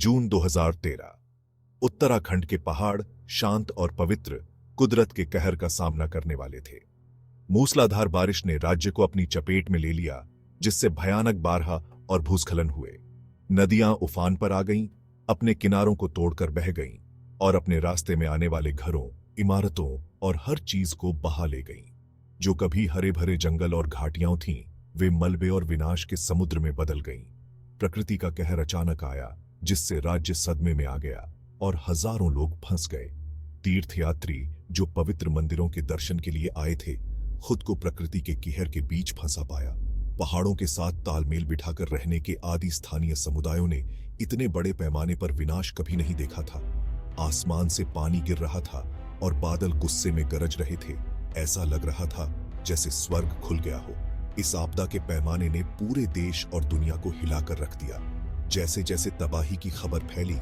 जून 2013। उत्तराखंड के पहाड़ शांत और पवित्र कुदरत के कहर का सामना करने वाले थे। मूसलाधार बारिश ने राज्य को अपनी चपेट में ले लिया, जिससे भयानक बारहा और भूस्खलन हुए। नदियां उफान पर आ गईं, अपने किनारों को तोड़कर बह गईं और अपने रास्ते में आने वाले घरों, इमारतों और हर चीज को बहा ले गईं। जो कभी हरे भरे जंगल और घाटियां थीं, वे मलबे और विनाश के समुद्र में बदल गईं। प्रकृति का कहर अचानक आया, जिससे राज्य सदमे में आ गया और हजारों लोग फंस गए। तीर्थयात्री जो पवित्र मंदिरों के दर्शन के लिए आए थे, खुद को प्रकृति के कहर के बीच फंसा पाया। पहाड़ों के साथ तालमेल बिठाकर रहने के आदि स्थानीय समुदायों ने इतने बड़े पैमाने पर विनाश कभी नहीं देखा था। आसमान से पानी गिर रहा था और बादल गुस्से में गरज रहे थे। ऐसा लग रहा था जैसे स्वर्ग खुल गया हो। इस आपदा के पैमाने ने पूरे देश और दुनिया को हिलाकर रख दिया। जैसे जैसे तबाही की खबर फैली,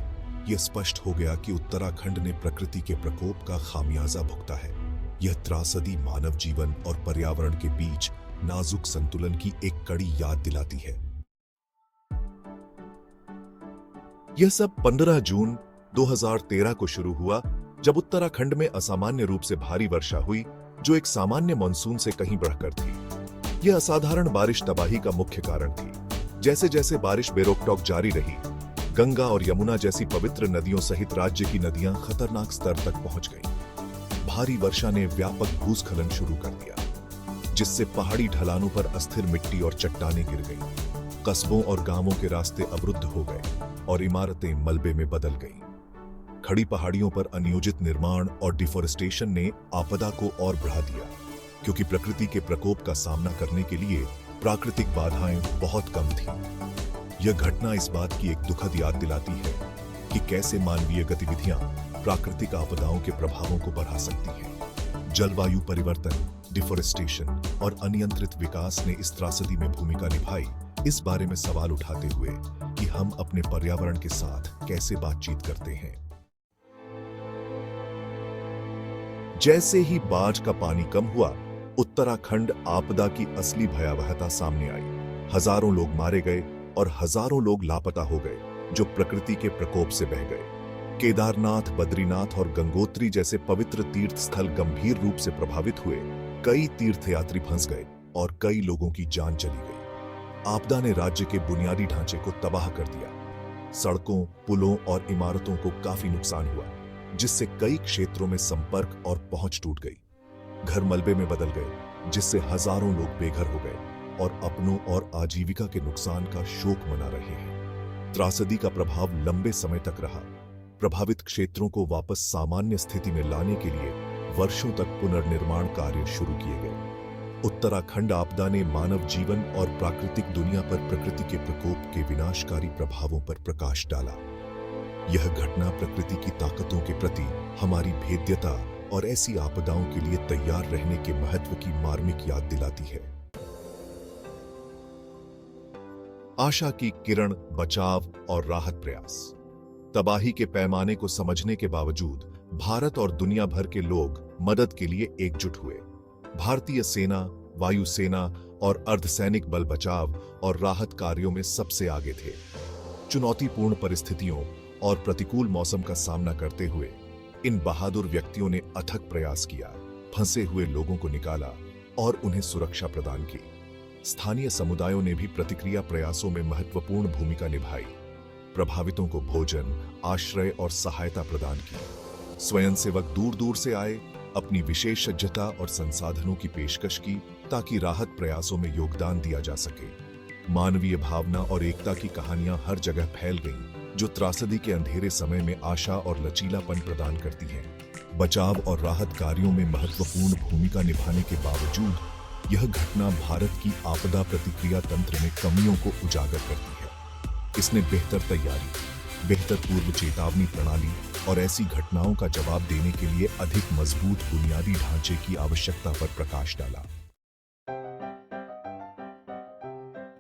यह स्पष्ट हो गया कि उत्तराखंड ने प्रकृति के प्रकोप का खामियाजा भुगता है। यह त्रासदी मानव जीवन और पर्यावरण के बीच नाजुक संतुलन की एक कड़ी याद दिलाती है। यह सब 15 जून 2013 को शुरू हुआ, जब उत्तराखंड में असामान्य रूप से भारी वर्षा हुई, जो एक सामान्य मानसून से कहीं बढ़कर थी। यह असाधारण बारिश तबाही का मुख्य कारण थी। जैसे जैसे बारिश बेरोक-टोक जारी रही, गंगा और यमुना जैसी पवित्र नदियों सहित राज्य की नदियां खतरनाक स्तर तक पहुंच गईं। भारी वर्षा ने व्यापक भूस्खलन शुरू कर दिया, जिससे पहाड़ी ढलानों पर अस्थिर मिट्टी और चट्टानें गिर गईं। कस्बों और गांवों के रास्ते अवरुद्ध हो गए और इमारतें मलबे में बदल गईं। खड़ी पहाड़ियों पर अनियोजित निर्माण और डिफोरेस्टेशन ने आपदा को और बढ़ा दिया, क्योंकि प्रकृति के प्रकोप का सामना करने के लिए प्राकृतिक बाधाएं बहुत कम थीं। यह घटना इस बात की एक दुखद याद दिलाती है कि कैसे मानवीय गतिविधियां प्राकृतिक आपदाओं के प्रभावों को बढ़ा सकती हैं। जलवायु परिवर्तन, डिफोरेस्टेशन और अनियंत्रित विकास ने इस त्रासदी में भूमिका निभाई। इस बारे में सवाल उठाते हुए कि हम अपने पर्यावरण के साथ कैसे बातचीत करते हैं। जैसे ही बाढ़ का पानी कम हुआ, उत्तराखंड आपदा की असली भयावहता सामने आई। हजारों लोग मारे गए और हजारों लोग लापता हो गए, जो प्रकृति के प्रकोप से बह गए। केदारनाथ, बद्रीनाथ और गंगोत्री जैसे पवित्र तीर्थ स्थल गंभीर रूप से प्रभावित हुए। कई तीर्थयात्री फंस गए और कई लोगों की जान चली गई। आपदा ने राज्य के बुनियादी ढांचे को तबाह कर दिया। सड़कों, पुलों और इमारतों को काफी नुकसान हुआ, जिससे कई क्षेत्रों में संपर्क और पहुंच टूट गई। घर मलबे में बदल गए, जिससे हजारों लोग बेघर हो गए और अपनों और आजीविका के नुकसान का शोक मना रहे हैं। त्रासदी का प्रभाव लंबे समय तक रहा। प्रभावित क्षेत्रों को वापस सामान्य स्थिति में लाने के लिए वर्षों तक पुनर्निर्माण कार्य शुरू किए गए। उत्तराखंड आपदा ने मानव जीवन और प्राकृतिक दुनिया पर प्रकृति के प्रकोप के विनाशकारी प्रभावों पर प्रकाश डाला। यह घटना प्रकृति की ताकतों के प्रति हमारी भेद्यता और ऐसी आपदाओं के लिए तैयार रहने के महत्व की मार्मिक याद दिलाती है। आशा की किरण, बचाव और राहत प्रयास। तबाही के पैमाने को समझने के बावजूद भारत और दुनिया भर के लोग मदद के लिए एकजुट हुए। भारतीय सेना, वायुसेना और अर्धसैनिक बल बचाव और राहत कार्यों में सबसे आगे थे। चुनौतीपूर्ण परिस्थितियों और प्रतिकूल मौसम का सामना करते हुए इन बहादुर व्यक्तियों ने अथक प्रयास किया, फंसे हुए लोगों को निकाला और उन्हें सुरक्षा प्रदान की। स्थानीय समुदायों ने भी प्रतिक्रिया प्रयासों में महत्वपूर्ण भूमिका निभाई। प्रभावितों को भोजन, आश्रय और सहायता प्रदान की। स्वयंसेवक दूर दूर से आए, अपनी विशेषज्ञता और संसाधनों की पेशकश की, ताकि राहत प्रयासों में योगदान दिया जा सके। मानवीय भावना और एकता की कहानियां हर जगह फैल गईं, जो त्रासदी के अंधेरे समय में आशा और लचीलापन प्रदान करती हैं। बचाव और राहत कार्यों में महत्वपूर्ण भूमिका निभाने के बावजूद यह घटना भारत की आपदा प्रतिक्रिया तंत्र में कमियों को उजागर करती है। इसने बेहतर तैयारी, बेहतर पूर्व चेतावनी प्रणाली और ऐसी घटनाओं का जवाब देने के लिए अधिक मजबूत बुनियादी ढांचे की आवश्यकता पर प्रकाश डाला।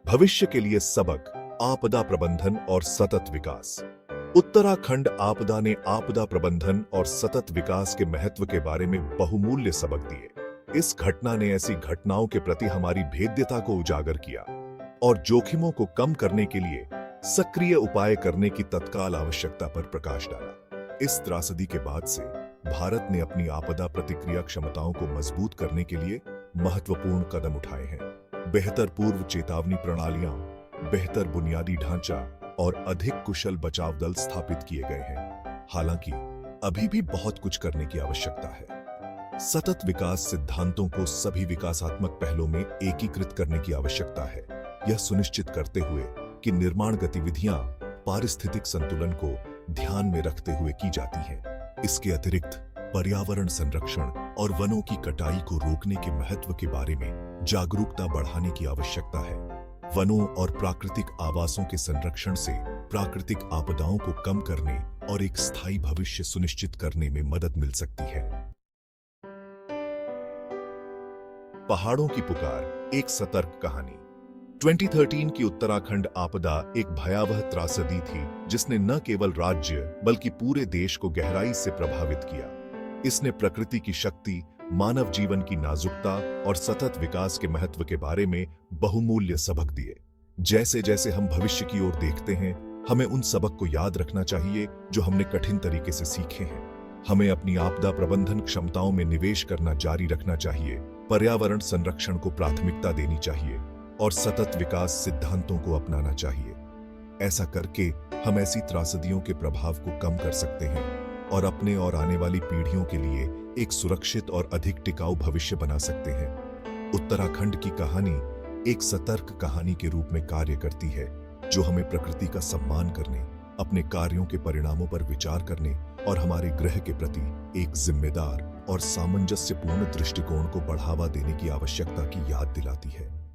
भविष्य के लिए सबक, आपदा प्रबंधन और सतत विकास। उत्तराखंड आपदा ने आपदा प्रबंधन और सतत विकास के महत्व के बारे में बहुमूल्य सबक दिए। इस घटना ने ऐसी घटनाओं के प्रति हमारी भेद्यता को उजागर किया और जोखिमों को कम करने के लिए सक्रिय उपाय करने की तत्काल आवश्यकता पर प्रकाश डाला। इस त्रासदी के बाद से भारत ने अपनी आपदा प्रतिक्रिया क्षमताओं को मजबूत करने के लिए महत्वपूर्ण कदम उठाए हैं। बेहतर पूर्व चेतावनी प्रणालियां, बेहतर बुनियादी ढांचा और अधिक कुशल बचाव दल स्थापित किए गए हैं। हालांकि अभी भी बहुत कुछ करने की आवश्यकता है। सतत विकास सिद्धांतों को सभी विकासात्मक पहलों में एकीकृत करने की आवश्यकता है, यह सुनिश्चित करते हुए कि निर्माण गतिविधियां पारिस्थितिक संतुलन को ध्यान में रखते हुए की जाती हैं। इसके अतिरिक्त पर्यावरण संरक्षण और वनों की कटाई को रोकने के महत्व के बारे में जागरूकता बढ़ाने की आवश्यकता है। वनों और प्राकृतिक आवासों के संरक्षण से प्राकृतिक आपदाओं को कम करने और एक स्थायी भविष्य सुनिश्चित करने में मदद मिल सकती है। पहाड़ों की पुकार, एक सतर्क कहानी। 2013 की उत्तराखंड आपदा एक भयावह त्रासदी थी जिसने न केवल राज्य बल्कि पूरे देश को गहराई से प्रभावित किया। इसने प्रकृति की शक्ति, मानव जीवन की नाजुकता और सतत विकास के महत्व के बारे में बहुमूल्य सबक दिए। जैसे जैसे हम भविष्य की ओर देखते हैं, हमें उन सबक को याद रखना चाहिए जो हमने कठिन तरीके से सीखे हैं। हमें अपनी आपदा प्रबंधन क्षमताओं में निवेश करना जारी रखना चाहिए, पर्यावरण संरक्षण को प्राथमिकता देनी चाहिए और सतत विकास सिद्धांतों को अपनाना चाहिए। ऐसा करके हम ऐसी त्रासदियों के प्रभाव को कम कर सकते हैं और अपने और आने वाली पीढ़ियों के लिए एक सुरक्षित और अधिक टिकाऊ भविष्य बना सकते हैं। उत्तराखंड की कहानी एक सतर्क कहानी के रूप में कार्य करती है, जो हमें प्रकृति का सम्मान करने, अपने कार्यों के परिणामों पर विचार करने और हमारे ग्रह के प्रति एक जिम्मेदार और सामंजस्यपूर्ण दृष्टिकोण को बढ़ावा देने की आवश्यकता की याद दिलाती है।